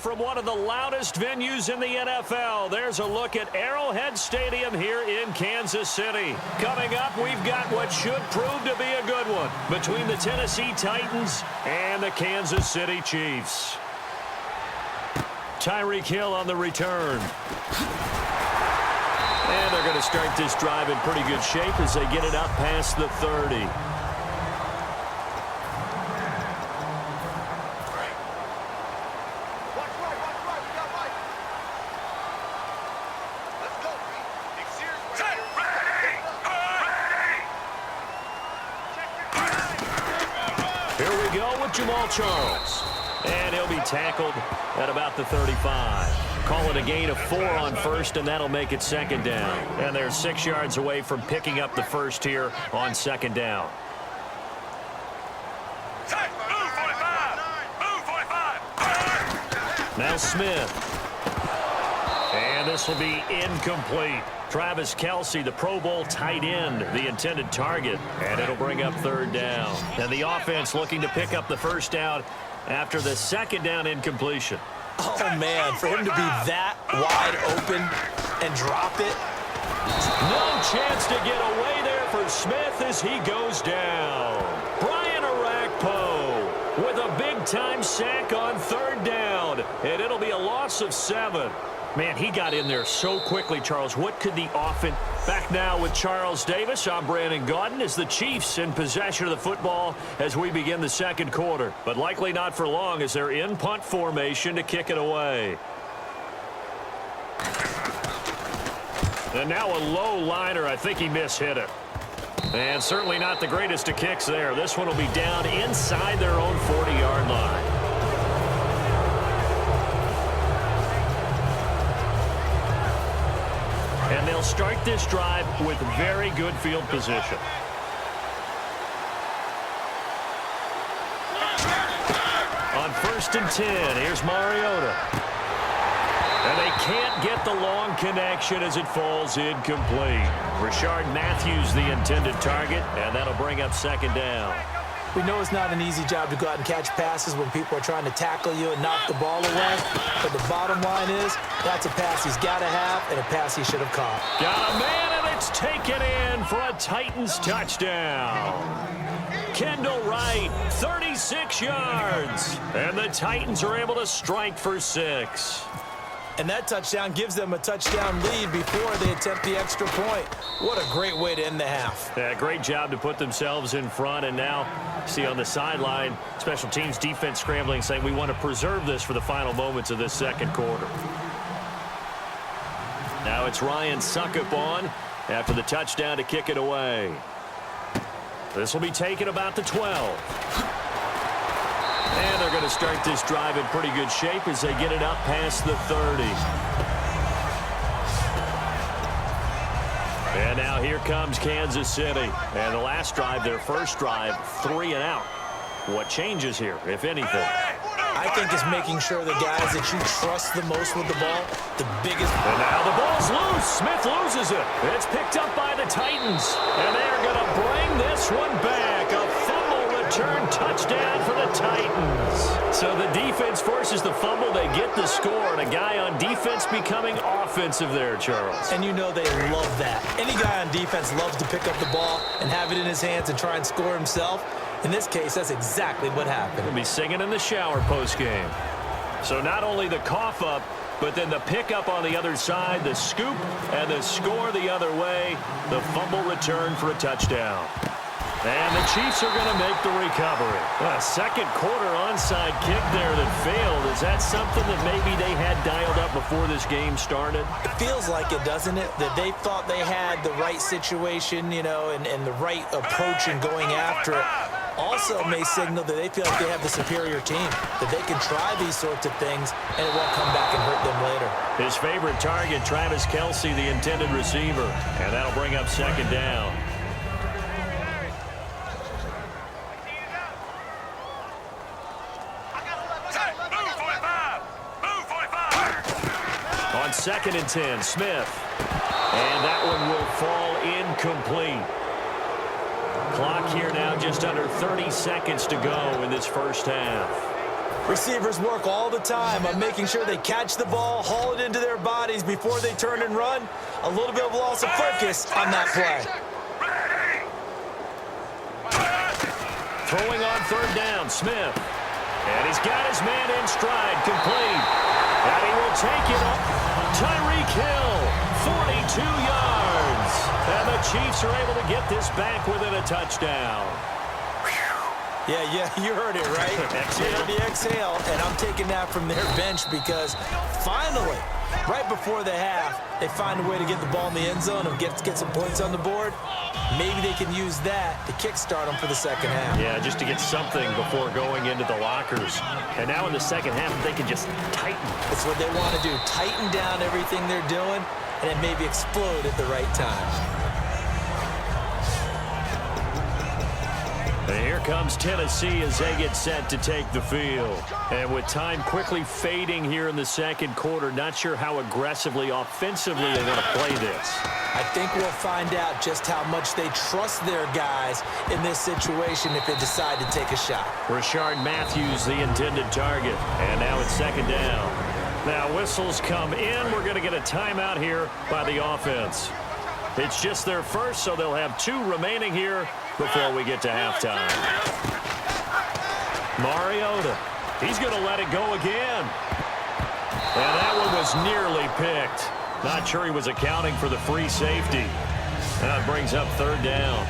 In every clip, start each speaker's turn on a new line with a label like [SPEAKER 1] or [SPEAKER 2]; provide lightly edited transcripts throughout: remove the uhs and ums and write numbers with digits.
[SPEAKER 1] from one of the loudest venues in the NFL. There's a look at Arrowhead Stadium here in Kansas City. Coming up, we've got what should prove to be a good one between the Tennessee Titans and the Kansas City Chiefs. Tyreek Hill on the return. And they're going to start this drive in pretty good shape as they get it up past the 30. Charles. And he'll be tackled at about the 35. Call it a gain of 4 on first, and that'll make it second down. And they're 6 yards away from picking up the first here on second down. Now Smith. And this will be incomplete. Travis Kelce, the Pro Bowl tight end, the intended target, and it'll bring up third down. And the offense looking to pick up the first down after the second down incompletion.
[SPEAKER 2] Oh, man, for him to be that wide open and drop it.
[SPEAKER 1] No chance to get away there for Smith as he goes down. Brian Orakpo with a big-time sack on third down, and it'll be a loss of 7. Man, he got in there so quickly, Charles. What could the offense... Back now with Charles Davis. I'm Brandon Gaudin as the Chiefs in possession of the football as we begin the second quarter. But likely not for long as they're in punt formation to kick it away. And now a low liner. I think he mishit it. And certainly not the greatest of kicks there. This one will be down inside their own 40-yard line. And they'll start this drive with very good field position. On 1st and 10, here's Mariota. And they can't get the long connection as it falls incomplete. Rashard Matthews, the intended target, and that'll bring up second down.
[SPEAKER 2] We know it's not an easy job to go out and catch passes when people are trying to tackle you and knock the ball away. But the bottom line is, that's a pass he's got to have and a pass he should have caught.
[SPEAKER 1] Got a man, and it's taken in for a Titans touchdown. Kendall Wright, 36 yards. And the Titans are able to strike for 6.
[SPEAKER 2] And that touchdown gives them a touchdown lead before they attempt the extra point. What a great way to end the half.
[SPEAKER 1] Yeah, great job to put themselves in front. And now, see on the sideline, special teams defense scrambling, saying we want to preserve this for the final moments of this second quarter. Now it's Ryan Suckup on after the touchdown to kick it away. This will be taken about the 12. And they're going to start this drive in pretty good shape as they get it up past the 30. And now here comes Kansas City. And the last drive, their first drive, 3 and out. What changes here, if anything?
[SPEAKER 2] I think it's making sure the guys that you trust the most with the ball, the biggest...
[SPEAKER 1] And now the ball's loose. Smith loses it. It's picked up by the Titans. And they're going to bring this one back. A fumble return touchdown for the Titans. So the defense forces the fumble. They get the score. And a guy on defense becoming offensive there, Charles.
[SPEAKER 2] And you know they love that. Any guy on defense loves to pick up the ball and have it in his hands and try and score himself. In this case, that's exactly what happened.
[SPEAKER 1] He'll be singing in the shower post-game. So not only the cough up, but then the pickup on the other side, the scoop, and the score the other way. The fumble return for a touchdown. And the Chiefs are going to make the recovery. A second quarter onside kick there that failed. Is that something that maybe they had dialed up before this game started?
[SPEAKER 2] It feels like it, doesn't it? That they thought they had the right situation, you know, and the right approach in going after it. Also may signal that they feel like they have the superior team, that they can try these sorts of things and it won't come back and hurt them later.
[SPEAKER 1] His favorite target, Travis Kelce, the intended receiver, and that'll bring up second down. On 2nd and 10, Smith, and that one will fall incomplete. Clock here now just under 30 seconds to go in this first half.
[SPEAKER 2] Receivers work all the time on making sure they catch the ball, haul it into their bodies before they turn and run. A little bit of loss of focus on that play.
[SPEAKER 1] Throwing on third down, Smith. And he's got his man in stride, complete. And he will take it up. Tyreek Hill, 42 yards. And the Chiefs are able to get this back within a touchdown.
[SPEAKER 2] Yeah, you heard it, right? You heard the exhale, and I'm taking that from their bench because finally, right before the half, they find a way to get the ball in the end zone and get some points on the board. Maybe they can use that to kickstart them for the second half.
[SPEAKER 1] Yeah, just to get something before going into the lockers. And now in the second half, they can just tighten.
[SPEAKER 2] That's what they want to do, tighten down everything they're doing, and then maybe explode at the right time.
[SPEAKER 1] And here comes Tennessee as they get set to take the field. And with time quickly fading here in the second quarter, not sure how aggressively, offensively they're going to play this.
[SPEAKER 2] I think we'll find out just how much they trust their guys in this situation if they decide to take a shot.
[SPEAKER 1] Rashard Matthews, the intended target. And now it's second down. Now whistles come in. We're going to get a timeout here by the offense. It's just their first, so they'll have 2 remaining here before we get to halftime. Mariota, he's going to let it go again. And that one was nearly picked. Not sure he was accounting for the free safety. That brings up third down.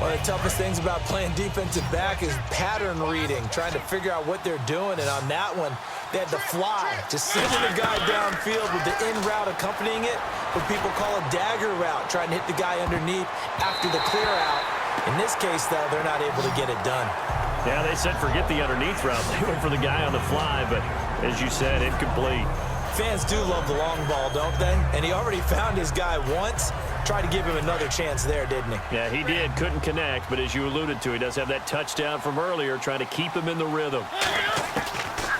[SPEAKER 2] One of the toughest things about playing defensive back is pattern reading, trying to figure out what they're doing. And on that one, they had to fly, just sending a guy downfield with the in route accompanying it, what people call a dagger route, trying to hit the guy underneath after the clear out. In this case, though, they're not able to get it done.
[SPEAKER 1] Yeah, they said forget the underneath route. They went for the guy on the fly, but as you said, incomplete.
[SPEAKER 2] Fans do love the long ball, don't they? And he already found his guy once. Tried to give him another chance there, didn't he?
[SPEAKER 1] Yeah, he did. Couldn't connect, but as you alluded to, he does have that touchdown from earlier, trying to keep him in the rhythm.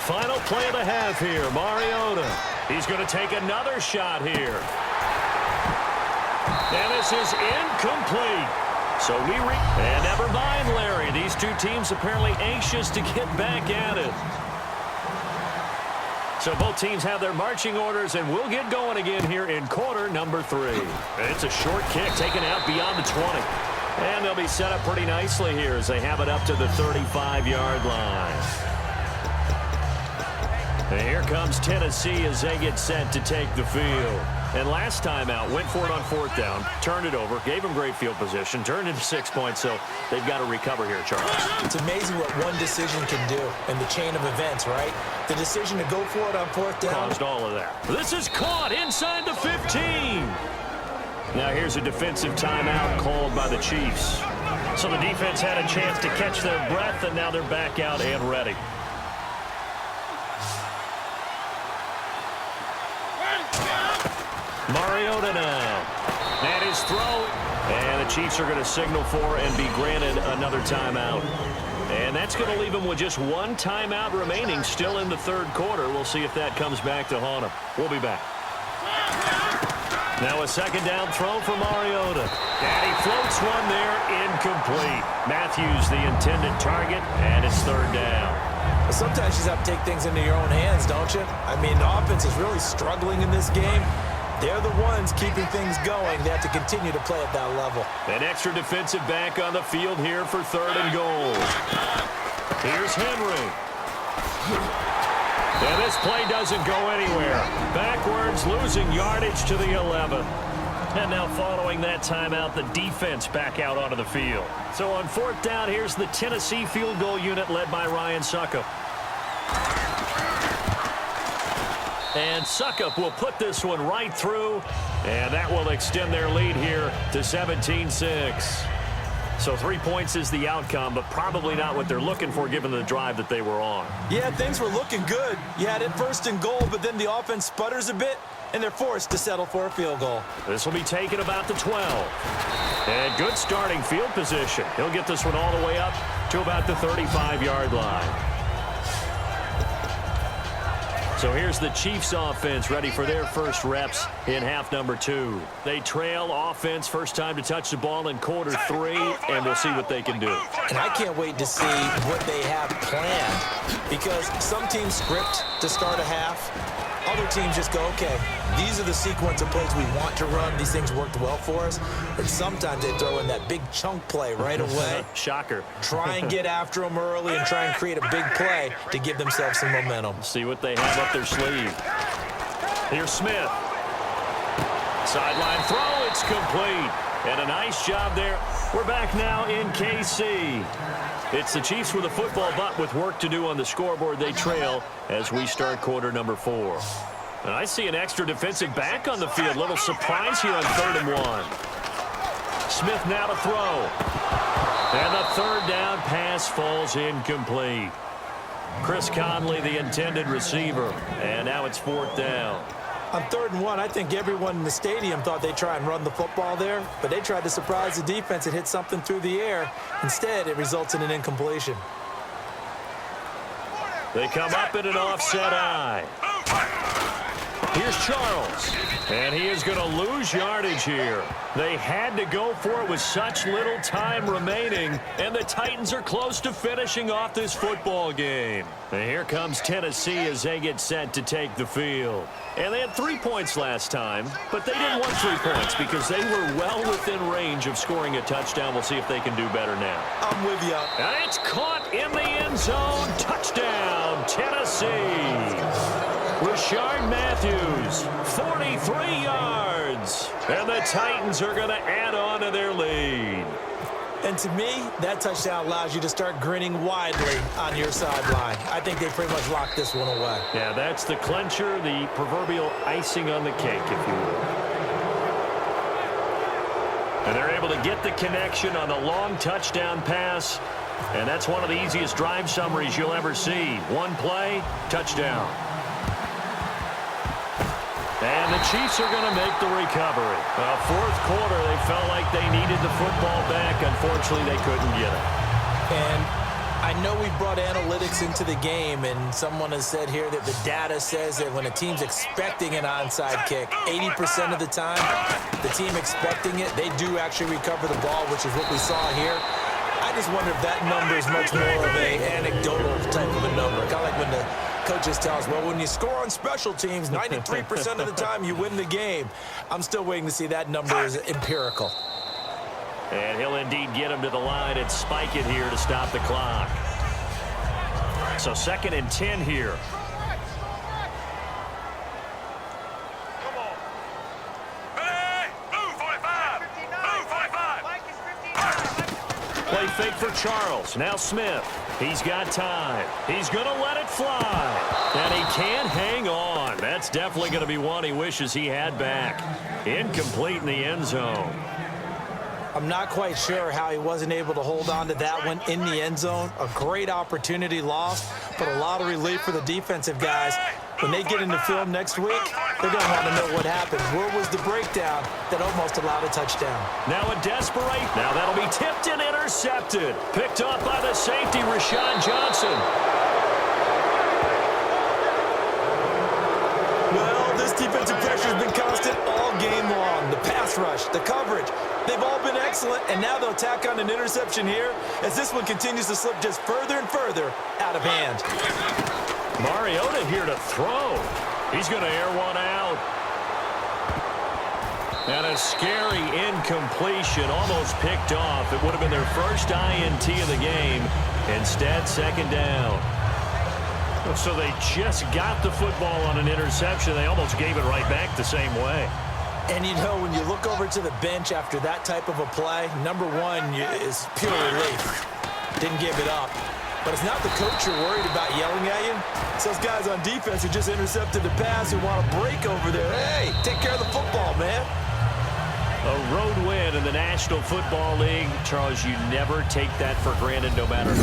[SPEAKER 1] Final play of the half here, Mariota. He's going to take another shot here. And this is incomplete. So and never mind, Larry. These two teams apparently anxious to get back at it. So both teams have their marching orders, and we'll get going again here in quarter number 3. It's a short kick taken out beyond the 20. And they'll be set up pretty nicely here as they have it up to the 35-yard line. And here comes Tennessee as they get set to take the field. And last time out, went for it on fourth down, turned it over, gave them great field position, turned into 6 points, so they've got to recover here, Charles.
[SPEAKER 2] It's amazing what one decision can do in the chain of events, right? The decision to go for it on fourth down
[SPEAKER 1] caused all of that. This is caught inside the 15. Now here's a defensive timeout called by the Chiefs. So the defense had a chance to catch their breath, and now they're back out and ready. Mariota now. And his throw. And the Chiefs are going to signal for and be granted another timeout. And that's going to leave them with just one timeout remaining still in the third quarter. We'll see if that comes back to haunt them. We'll be back. Now a second down throw for Mariota. And he floats one there, incomplete. Matthews the intended target, and it's third down.
[SPEAKER 2] Sometimes you just have to take things into your own hands, don't you? I mean, the offense is really struggling in this game. They're the ones keeping things going. They have to continue to play at that level.
[SPEAKER 1] An extra defensive back on the field here for third and goal. Here's Henry. And this play doesn't go anywhere. Backwards, losing yardage to the 11. And now following that timeout, the defense back out onto the field. So on fourth down, here's the Tennessee field goal unit led by Ryan Succop. And Succop will put this one right through, and that will extend their lead here to 17-6. So 3 points is the outcome, but probably not what they're looking for given the drive that they were on.
[SPEAKER 2] Yeah, things were looking good. You had it first and goal, but then the offense sputters a bit, and they're forced to settle for a field goal.
[SPEAKER 1] This will be taken about the 12. And good starting field position. He'll get this one all the way up to about the 35-yard line. So here's the Chiefs offense ready for their first reps in half number 2. They trail offense, first time to touch the ball in quarter 3, and we'll see what they can do.
[SPEAKER 2] And I can't wait to see what they have planned, because some teams script to start a half. Other teams just go, okay, these are the sequence of plays we want to run. These things worked well for us. And sometimes they throw in that big chunk play right away.
[SPEAKER 1] Shocker.
[SPEAKER 2] Try and get after them early and try and create a big play to give themselves some momentum.
[SPEAKER 1] See what they have up their sleeve. Here's Smith. Sideline throw, it's complete. And a nice job there. We're back now in KC. It's the Chiefs with a football, but with work to do on the scoreboard, they trail as we start quarter number 4. And I see an extra defensive back on the field. Little surprise here on 3rd and 1. Smith now to throw. And the 3rd down pass falls incomplete. Chris Conley, the intended receiver. And now it's 4th down.
[SPEAKER 2] On 3rd and 1, I think everyone in the stadium thought they'd try and run the football there, but they tried to surprise the defense and hit something through the air. Instead, it results in an incompletion.
[SPEAKER 1] They come up in an offset eye. Here's Charles, and he is going to lose yardage here. They had to go for it with such little time remaining, and the Titans are close to finishing off this football game. And here comes Tennessee as they get set to take the field. And they had 3 points last time, but they didn't want 3 points because they were well within range of scoring a touchdown. We'll see if they can do better now.
[SPEAKER 2] I'm with you.
[SPEAKER 1] And it's caught in the end zone. Touchdown, Tennessee. Rashard Matthews, 43 yards. And the Titans are going to add on to their lead.
[SPEAKER 2] And to me, that touchdown allows you to start grinning widely on your sideline. I think they pretty much locked this one away.
[SPEAKER 1] Yeah, that's the clincher, the proverbial icing on the cake, if you will. And they're able to get the connection on the long touchdown pass. And that's one of the easiest drive summaries you'll ever see. One play, touchdown. And the Chiefs are going to make the recovery. 4th quarter, they felt like they needed the football back. Unfortunately, they couldn't get it.
[SPEAKER 2] And I know we've brought analytics into the game, and someone has said here that the data says that when a team's expecting an onside kick, 80% of the time, the team expecting it, they do actually recover the ball, which is what we saw here. I just wonder if that number is much more of an anecdotal type of a number. Kind of like when the coaches tell us, well, when you score on special teams, 93% of the time you win the game. I'm still waiting to see that number is empirical.
[SPEAKER 1] And he'll indeed get him to the line and spike it here to stop the clock. So 2nd and 10 here. Play fake for Charles. Now Smith. He's got time. He's going to let it fly. And he can't hang on. That's definitely going to be one he wishes he had back. Incomplete in the end zone.
[SPEAKER 2] I'm not quite sure how he wasn't able to hold on to that one in the end zone. A great opportunity lost, but a lot of relief for the defensive guys. When they get into film next week, they're going to want to know what happened. Where was the breakdown that almost allowed a touchdown?
[SPEAKER 1] Now a desperate. Now that'll be tipped and intercepted. Picked up by the safety, Rashawn Johnson.
[SPEAKER 2] Well, this defensive pressure has been constant all game long. The pass rush, the coverage, they've all been excellent, and now they'll tack on an interception here as this one continues to slip just further and further out of hand.
[SPEAKER 1] Mariota here to throw. He's going to air one out. And a scary incompletion, almost picked off. It would have been their first INT of the game. Instead, 2nd down. So they just got the football on an interception. They almost gave it right back the same way.
[SPEAKER 2] And, you know, when you look over to the bench after that type of a play, number one is pure relief. Didn't give it up. But it's not the coach you're worried about yelling at you. It's those guys on defense who just intercepted the pass who want to break over there. Hey, take care of the football, man.
[SPEAKER 1] A road win in the National Football League. Charles, you never take that for granted no matter who.